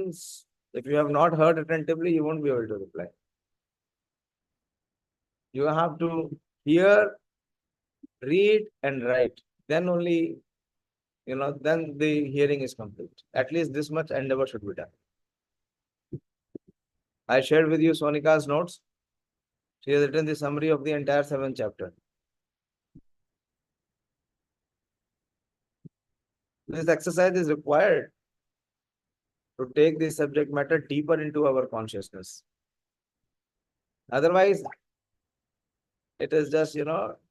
questions, if you have not heard attentively, you won't be able to reply. You have to hear, read, and write. Then only, then the hearing is complete. At least this much endeavor should be done. I shared with you Sonika's notes. She has written the summary of the entire 7th chapter. This exercise is required to take the subject matter deeper into our consciousness. Otherwise, it is just,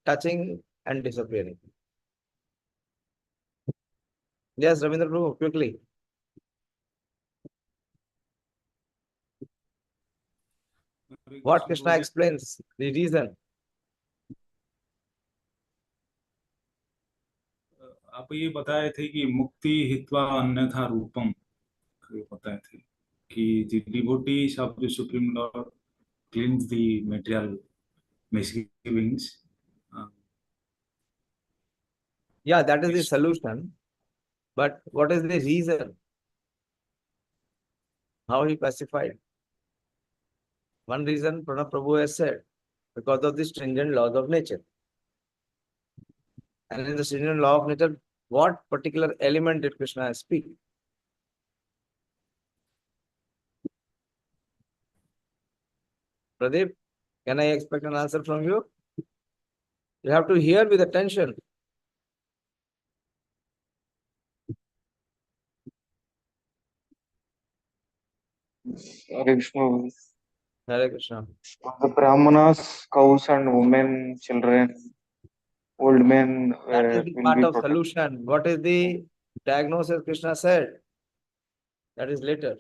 touching and disappearing. Yes, Ravindra Prabhu, quickly. What Krishna explains, the reason. आप ये बताए थे कि मुक्ति हित्वा अन्यथा रूपम, बताए थे कि the devotees of the Supreme Lord cleanse the material misgivings. Yeah, that is the solution. But what is the reason? How he pacified? One reason Pranab Prabhu has said, because of the stringent laws of nature. And in the stringent law of nature, what particular element did Krishna speak? Pradeep, can I expect an answer from you? You have to hear with attention. Hare Krishna. Hare Krishna. The brāhmaṇas, cows and women, children, old men That is the will part be of protected. solution. What is the diagnosis Krishna said? That is later.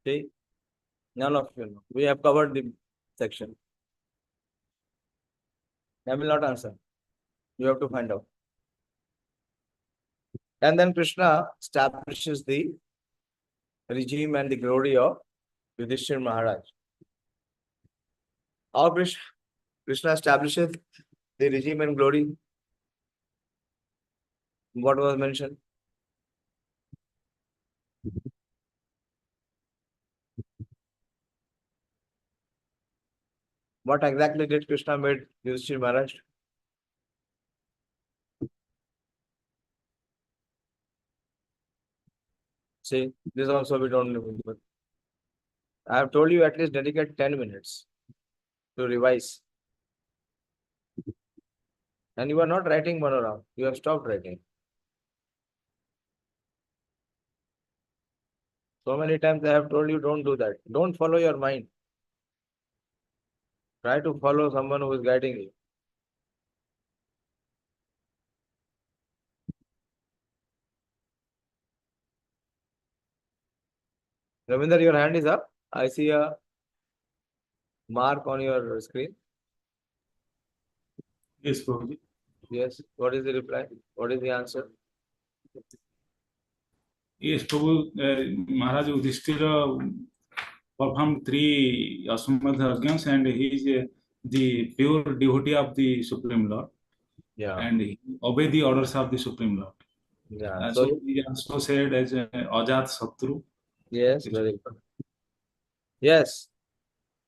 See, none of you know. We have covered the section. I will not answer. You have to find out. And then Krishna establishes the regime and the glory of Yudhishthira Maharaj. How Krishna establishes the regime and glory? What was mentioned? What exactly did Krishna made Yudhishthira Maharaj? See, this also we don't know. But I have told you at least dedicate 10 minutes to revise. And you are not writing Manoram. You have stopped writing. So many times I have told you don't do that. Don't follow your mind. Try to follow someone who is guiding you. Ravinder, your hand is up. I see a mark on your screen. Yes, Prabhuji. Yes. What is the reply? What is the answer? Yes, Prabhu. Maharaj Yudhishthira performed 3 Ashwamedha yajnas, and he is the pure devotee of the Supreme Lord. Yeah. And he obey the orders of the Supreme Lord. Yeah. So he also said as Ajat Satru. Yes, very good. Yes.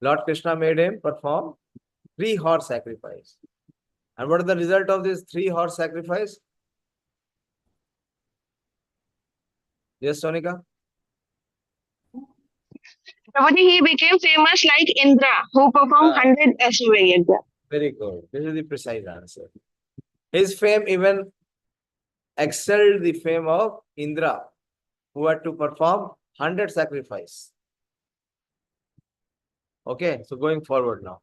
Lord Krishna made him perform 3 horse sacrifice. And what is the result of this 3 horse sacrifice? Yes, Sonika? Prabhuji, he became famous like Indra, who performed 100 Ashwamedha yajna. Very good. This is the precise answer. His fame even excelled the fame of Indra, who had to perform 100 sacrifice. Okay, so going forward now.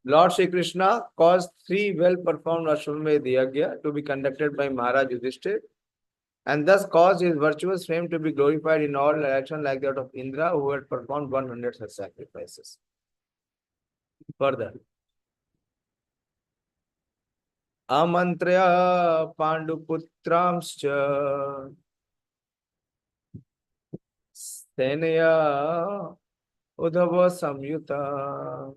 Lord Śrī Kṛṣṇa caused 3 well-performed Ashwamedha yajna to be conducted by Maharaj Yudhishthira and thus caused his virtuous fame to be glorified in all directions like that of Indra, who had performed 100 such sacrifices. Further, āmantrya pāṇḍu-putrāṁś śaineyoddhava-saṁyutaḥ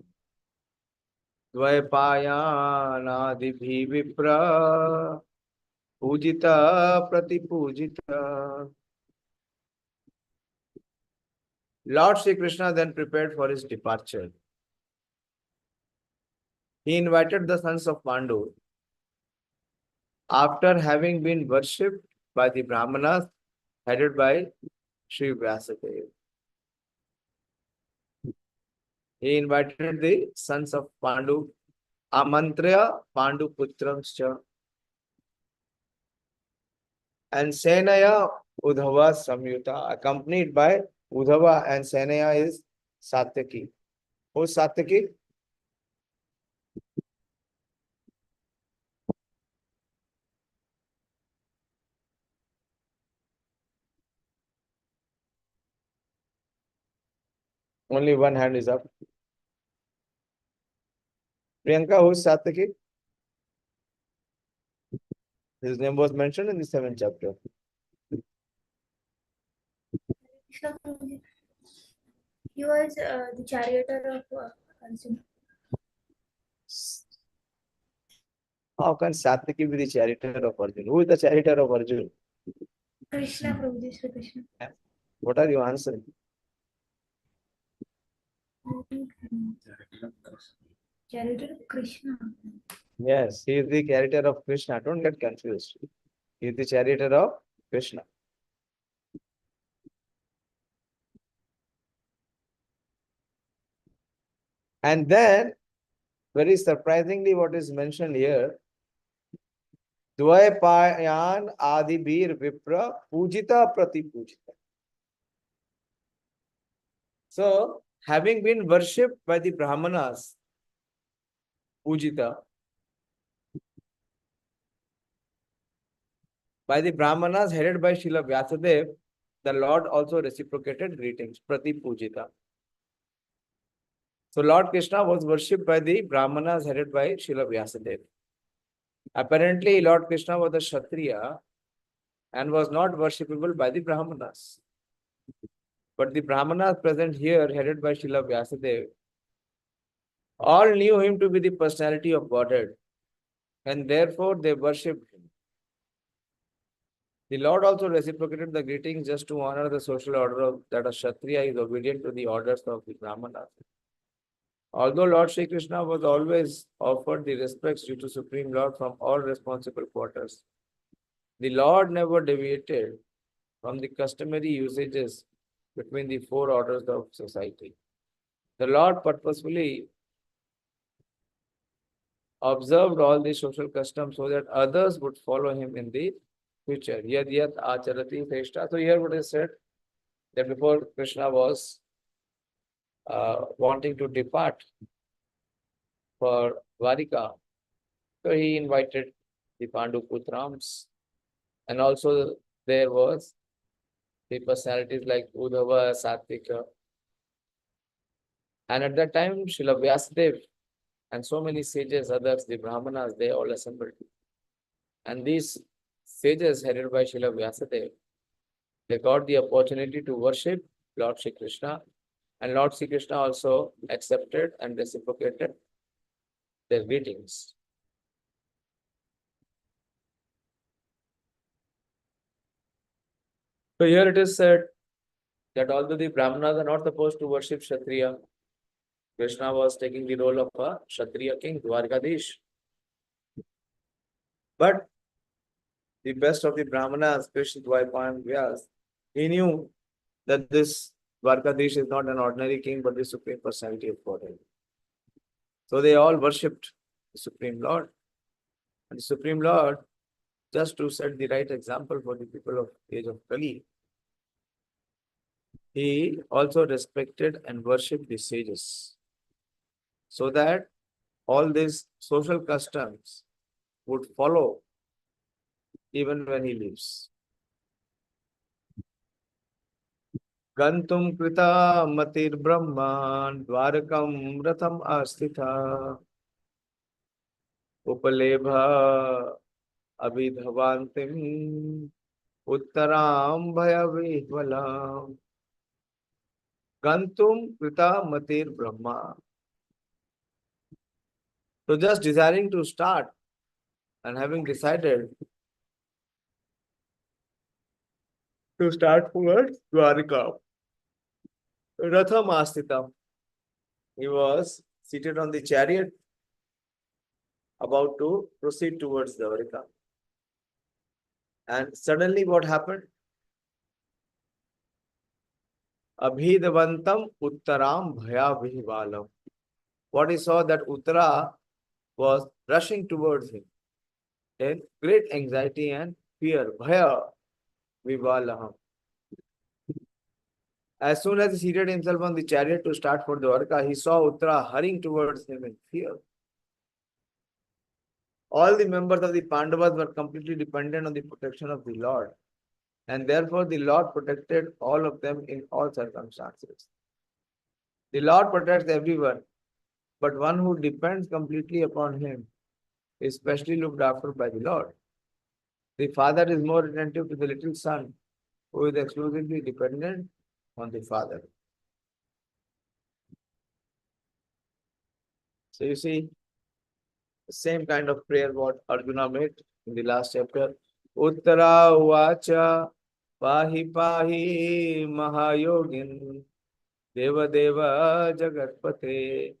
dvaipāyana-ādibhiḥ vipraiḥ pratipūjitaiḥ. Lord Śrī Kṛṣṇa then prepared for his departure. He invited the sons of Pāṇḍu, after having been worshipped by the brāhmaṇas headed by Śrīla Vyāsadeva. He invited the sons of Pāṇḍu, āmantrya pāṇḍu-putrāṁś and śaineyoddhava-saṁyutaḥ, accompanied by Uddhava, and śaineya is Sātyaki. Who is Sātyaki? Only one hand is up. Priyanka, who is Sātyaki? His name was mentioned in the 7th chapter. He was the charioteer of Arjuna. How can Sātyaki be the charioteer of Arjuna? Who is the charioteer of Arjuna? Krishna, Prabhuji, Shri Krishna. What are you answering? Charioteer of Krishna. Yes, he is the charioteer of Krishna. Don't get confused. He is the charioteer of Krishna. And then, very surprisingly, what is mentioned here, dvaipāyana-ādibhir vipraiḥ pratipūjitaḥ. So, having been worshipped by the brāhmaṇas, pujita, by the brāhmaṇas headed by Śrīla Vyāsadeva, the Lord also reciprocated greetings, pratipūjitaḥ. So Lord Krishna was worshipped by the brāhmaṇas headed by Śrīla Vyāsadeva. Apparently, Lord Krishna was a kṣatriya and was not worshipable by the brāhmaṇas. But the brāhmaṇas present here, headed by Śrīla Vyāsadeva, all knew him to be the personality of Godhead, and therefore they worshipped him. The Lord also reciprocated the greetings just to honor the social order of that a kṣatriya is obedient to the orders of the brāhmaṇas. Although Lord Śrī Kṛṣṇa was always offered the respects due to Supreme Lord from all responsible quarters, the Lord never deviated from the customary usages between the 4 orders of society. The Lord purposefully observed all the social customs so that others would follow him in the future. Yad yat acharati shrestha. So here what is said, that before Krishna was wanting to depart for Dwarika, so he invited the pāṇḍu-putrāṁś, and also there was the personalities like Uddhava, Sātyaki, and at that time Śrīla Vyāsadeva and so many sages, others, the brāhmaṇas, they all assembled. And these sages headed by Śrīla Vyāsadeva, they got the opportunity to worship Lord Śrī Kṛṣṇa, and Lord Śrī Kṛṣṇa also accepted and reciprocated their greetings. So here it is said that although the brāhmaṇas are not supposed to worship kṣatriya, Krishna was taking the role of a kṣatriya king, Dwarkadish. But the best of the brāhmaṇas, Krishna Dvaipāyana-ādibhiḥ, he knew that this Dwarkadish is not an ordinary king, but the Supreme Personality of Godhead. So they all worshipped the Supreme Lord. And the Supreme Lord, just to set the right example for the people of the age of Kali, he also respected and worshipped the sages, so that all these social customs would follow even when he leaves. Gantum krita matir brahman dvarakam ratham astitha upalebha abhidhavantim uttaram bhayavihvalam. Gantum krita matir brahma. So just desiring to start and having decided to start towards Dwarika. Ratham Asthitam. He was seated on the chariot about to proceed towards Dwarika. And suddenly what happened? Abhidavantam Uttaram Bhayavihvalam. What he saw that Uttara was rushing towards him in great anxiety and fear. Bhaya Vivalaham. As soon as he seated himself on the chariot to start for Dwarka, he saw Uttara hurrying towards him in fear. All the members of the Pandavas were completely dependent on the protection of the Lord. And therefore, the Lord protected all of them in all circumstances. The Lord protects everyone, but one who depends completely upon him is specially looked after by the Lord. The father is more attentive to the little son who is exclusively dependent on the father. So you see, the same kind of prayer what Arjuna made in the last chapter. Uttara uvacha pahi pahi mahayogin deva deva jagatpate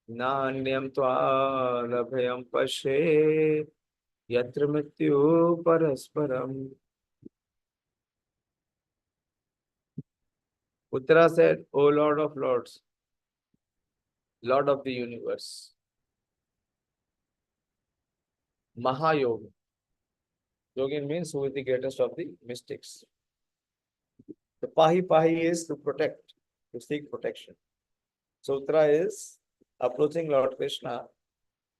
nanyam tvalabhyam pashe yatra mrityu parasparam. Uttara said, O Lord of Lords, Lord of the universe, Mahayogi. Yogin means who is the greatest of the mystics. The Pahi Pahi is to protect, to seek protection. So Uttara is approaching Lord Krishna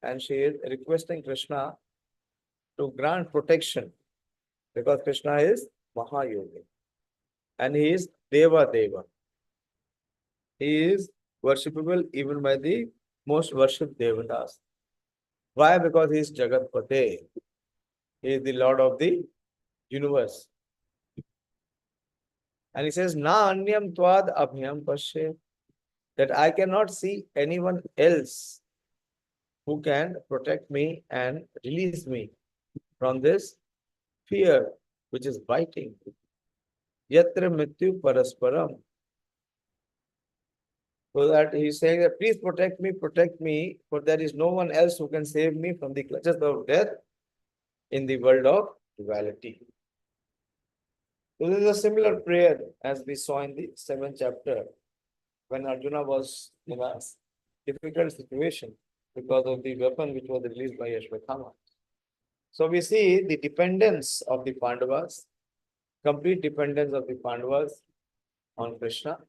and she is requesting Krishna to grant protection because Krishna is Mahayogi and he is Deva Deva. He is worshipable even by the most worshipped devatas. Why? Because he is Jagatpate. He is the Lord of the universe. And he says, Na anyam tvad abhyam pashe, that I cannot see anyone else who can protect me and release me from this fear which is biting. Yatra mrityu parasparam. So that he is saying that please protect me, for there is no one else who can save me from the clutches of death in the world of duality. So this is a similar prayer as we saw in the 7th chapter when Arjuna was in a difficult situation because of the weapon which was released by Ashwatthama. So we see the dependence of the Pandavas, complete dependence of the Pandavas on Krishna,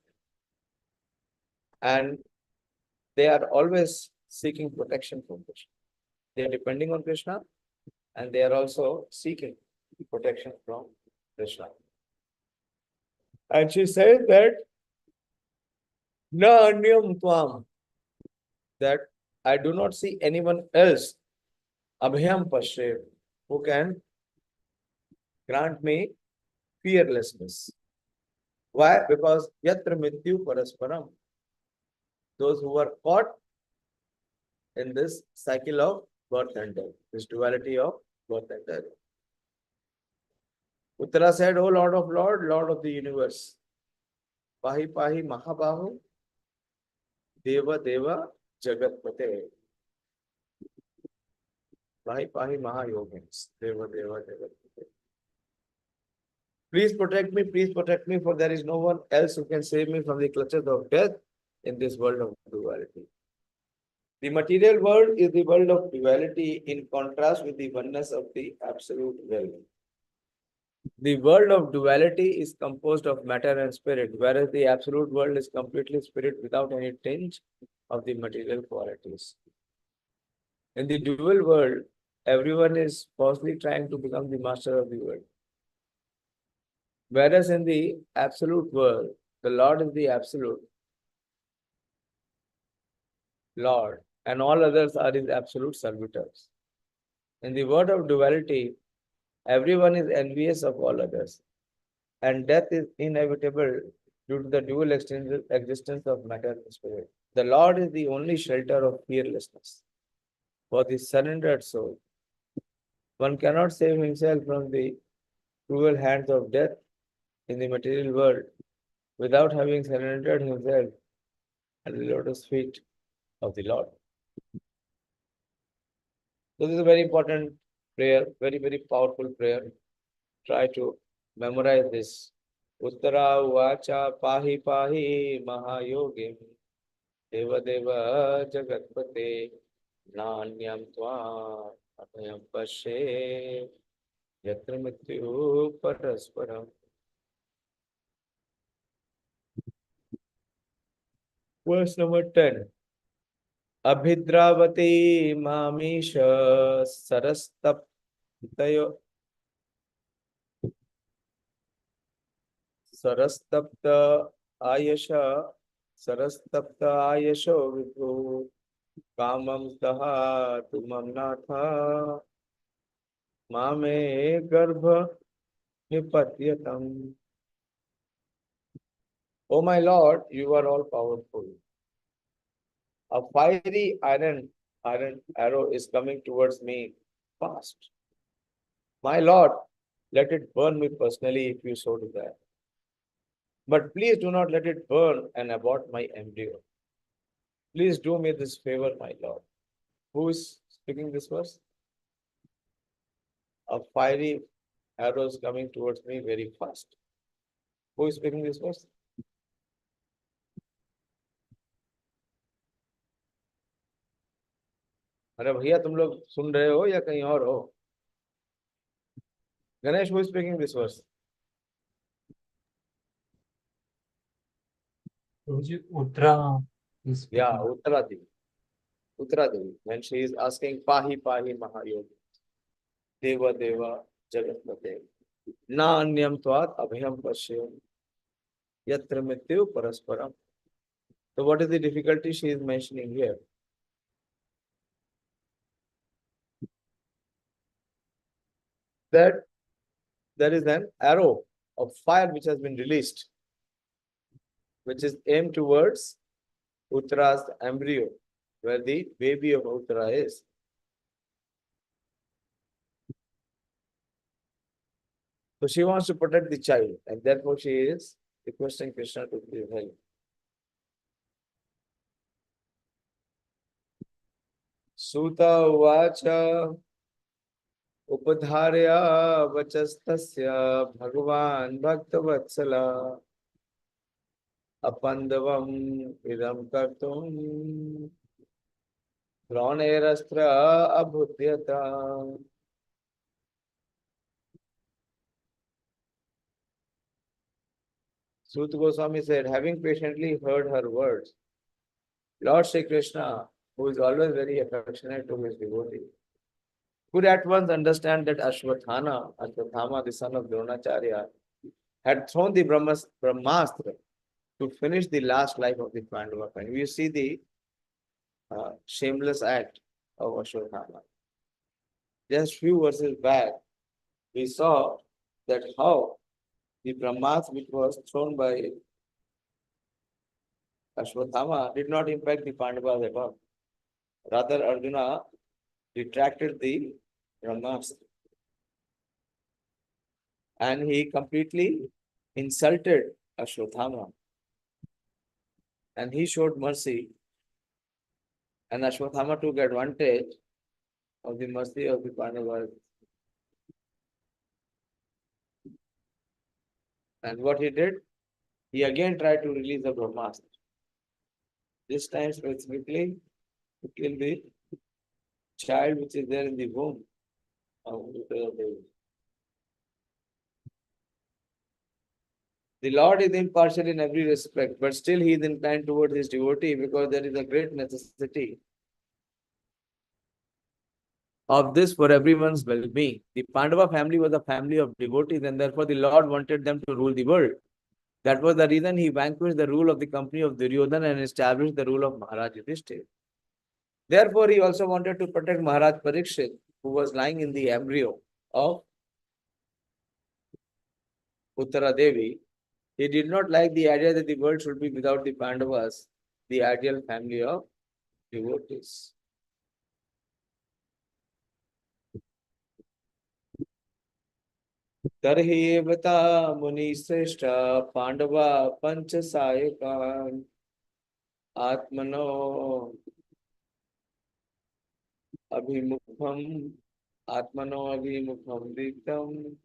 and they are always seeking protection from Krishna. They are depending on Krishna and they are also seeking protection from Krishna. And she said that Na anyam tvam, that I do not see anyone else, abhyam pashe, who can grant me fearlessness. Why? Because yatra mrityu parasparam. Those who are caught in this cycle of birth and death, this duality of birth and death. Uttara said, O Lord of Lord, Lord of the universe, Pahi Pahi Mahabahu, Deva Deva Jagatpate. Pahi Pahi Mahayogins, Deva Deva Jagatpate. Please protect me, for there is no one else who can save me from the clutches of death in this world of duality. The material world is the world of duality in contrast with the oneness of the absolute will. The world of duality is composed of matter and spirit, whereas the absolute world is completely spirit without any tinge of the material qualities. In the dual world, everyone is falsely trying to become the master of the world. Whereas in the absolute world, The Lord is the absolute Lord, and all others are his absolute servitors. In the word of duality, everyone is envious of all others, and death is inevitable due to the dual existence of matter and spirit. The Lord is the only shelter of fearlessness for the surrendered soul. One cannot save himself from the cruel hands of death in the material world without having surrendered himself at the lotus feet of the Lord. This is a very important prayer, very, very powerful prayer. Try to memorize this. Uttara uvacha pahi pahi mahayogim devadeva jagatpate nanyam tvam abhayam pashe yatra mrityu parasparam. Verse number 10. Abhidravati mamisha sarastaptayo sarastapta ayasha vibhu kamam taha tumam natha mame garbha nipatyatam. O my Lord, you are all powerful. A fiery iron arrow is coming towards me fast. My Lord, let it burn me personally if you so desire. But please do not let it burn and abort my embryo. Please do me this favor, my Lord. Who is speaking this verse? A fiery arrow is coming towards me very fast. Who is speaking this verse? अरे भैया तुम लोग सुन रहे हो या कहीं और हो? Ganesh, who is speaking this verse? Uddhava is speaking. Yeah, Uttara Devi. When she is asking Pahi Pahi Mahayogi, Deva Deva Jagatpate, Na Anyam Tvat Abhyam Pashyam, Yatra Mrityu Parasparam. So what is the difficulty she is mentioning here? That there is an arrow of fire which has been released, which is aimed towards Uttara's embryo, where the baby of Uttara is. So she wants to protect the child, and therefore she is requesting Krishna to give help. Suta uvacha upadharya vachastasya bhagavan bhaktavatsala apandavam idam kartum pranerastra abhutyata. Suta Goswami said, having patiently heard her words, Lord Śrī Kṛṣṇa, who is always very affectionate to his devotee, could at once understand that Ashwathama, the son of Dronacharya, had thrown the Brahmastra to finish the last life of the Pandava. And we see the shameless act of Ashwathama. Just few verses back, we saw that how the Brahmastra which was thrown by Ashwathama did not impact the Pandavas at all. Rather, Arjuna retracted the Brahmastra. And he completely insulted Ashwathama. And he showed mercy. And Ashwathama took advantage of the mercy of the Pandavas. And what he did? He again tried to release the Brahmastra. This time specifically to kill the child which is there in the womb of Uddhava. The Lord is impartial in every respect, but still he is inclined towards his devotee because there is a great necessity of this for everyone's well-being. The Pandava family was a family of devotees, and therefore the Lord wanted them to rule the world. That was the reason he vanquished the rule of the company of Duryodhana and established the rule of Maharaj Yudhishthira. Therefore, he also wanted to protect Maharaj Parikshit, who was lying in the embryo of Uttara Devi. He did not like the idea that the world should be without the Pandavas, the ideal family of devotees. Tarhi evata muni sreshta Pandava pancha sayakan Atmano abhimukham diktam.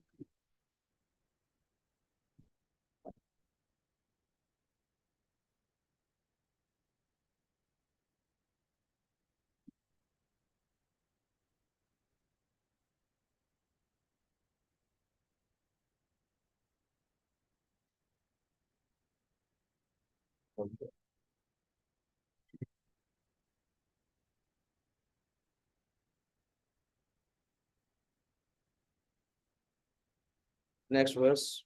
Next verse.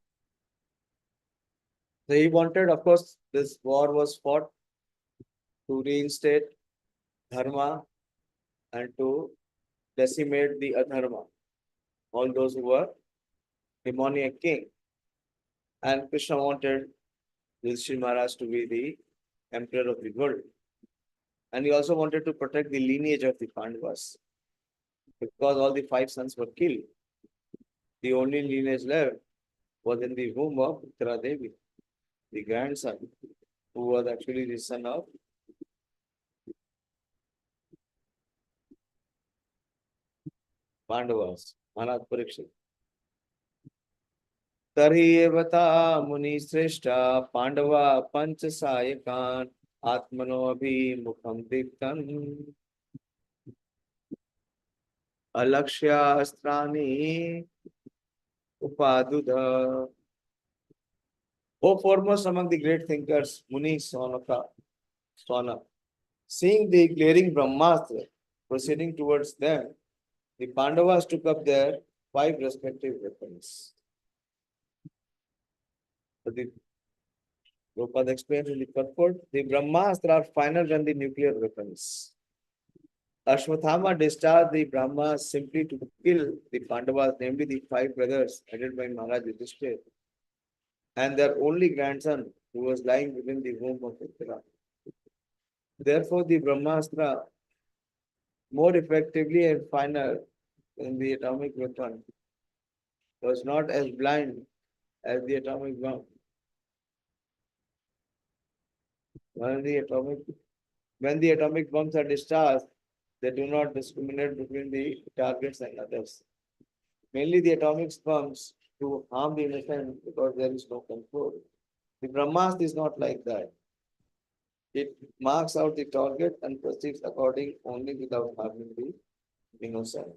So he wanted, of course, this war was fought to reinstate dharma and to decimate the adharma, all those who were demoniac king. And Krishna wanted Yudhishthira Maharaj to be the emperor of the world. And he also wanted to protect the lineage of the Pandavas. Because all the 5 sons were killed, the only lineage left was in the womb of Uttara Devi, the grandson, who was actually the son of Pandavas, Maharaj Parikshit. Tarhi evata muni sreshta Pandava pancha sayakan Atmano abhimukham diktam Alakshya astrani upadudha. O foremost among the great thinkers, Muni Sonaka, seeing the glaring Brahmastra proceeding towards them, the Pandavas took up their 5 respective weapons. So the Prabhupada explains in the purport, the Brahmastra are finer than the nuclear weapons. Ashwathama discharged the Brahmas simply to kill the Pandavas, namely the 5 brothers headed by Maharaj Yudhishthira, and their only grandson, who was lying within the womb of Uttara. Therefore, the Brahmastra, more effectively and finer than the atomic weapon, was not as blind as the atomic bomb. When the atomic bombs are discharged, they do not discriminate between the targets and others. Mainly the atomic bombs to harm the innocent because there is no control. The Brahmastra is not like that. It marks out the target and proceeds according only without harming the innocent.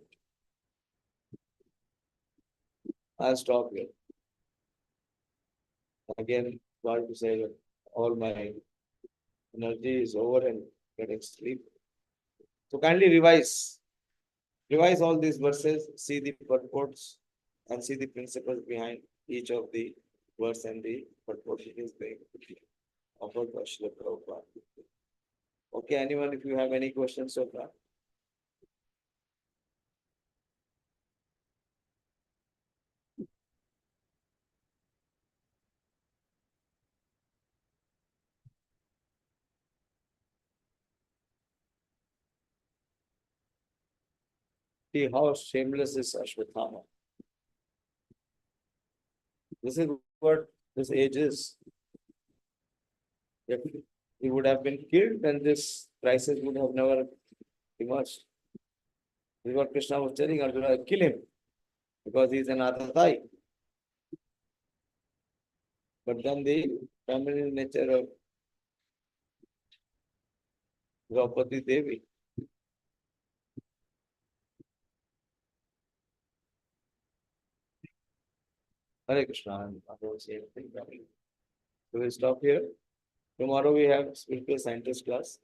I'll stop here. Again, God to say that all my energy is over and getting sleep. So kindly revise all these verses, see the purports and see the principles behind each of the verse and the purport it is being offered by Śrīla Prabhupada. Okay, anyone, if you have any questions so far? See how shameless is Ashwathama. This is what this age is. If he would have been killed, then this crisis would have never emerged. This is what Krishna was telling Arjuna, kill him, because he is an Atatai. But then the feminine nature of Draupadi Devi. Hare Krishna, I don't say anything. So we'll stop here. Tomorrow we have spiritual scientist class.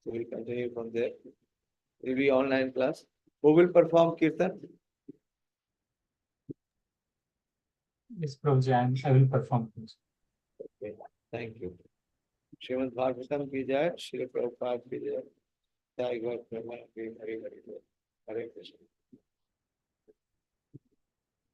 So we'll continue from there. It will be online class. Who will perform Kirtan? Yes, Prabhuji, I will perform this. Okay, thank you. Śrīmad-Bhāgavatam ki jai, Śrīla Prabhupada ki jai. Jai Gaur Premanand ki Hari Hari Bol.